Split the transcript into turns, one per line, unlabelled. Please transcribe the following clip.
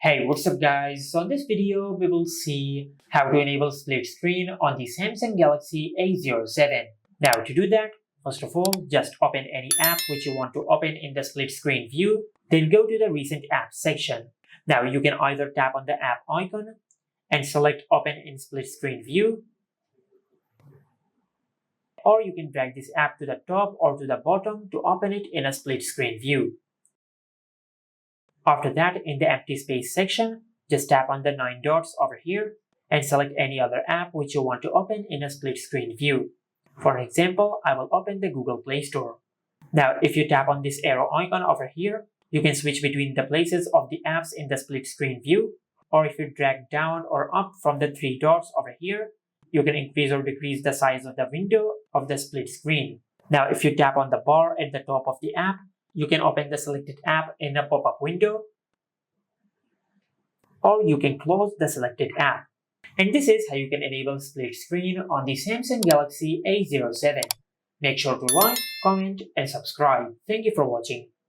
Hey, what's up guys? So in this video, we will see how to enable split screen on the Samsung Galaxy A07. Now to do that, first of all, just open any app which you want to open in the split screen view, then go to the recent apps section. Now you can either tap on the app icon and select open in split screen view, or you can drag this app to the top or to the bottom to open it in a split screen view. After that, in the empty space section, just tap on the 9 dots over here and select any other app which you want to open in a split screen view. For example, I will open the Google Play Store. Now, if you tap on this arrow icon over here, you can switch between the places of the apps in the split screen view, or if you drag down or up from the 3 dots over here, you can increase or decrease the size of the window of the split screen. Now, if you tap on the bar at the top of the app, you can open the selected app in a pop-up window, or you can close the selected app. And this is how you can enable split screen on the Samsung Galaxy A07. Make sure to like, comment, and subscribe. Thank you for watching.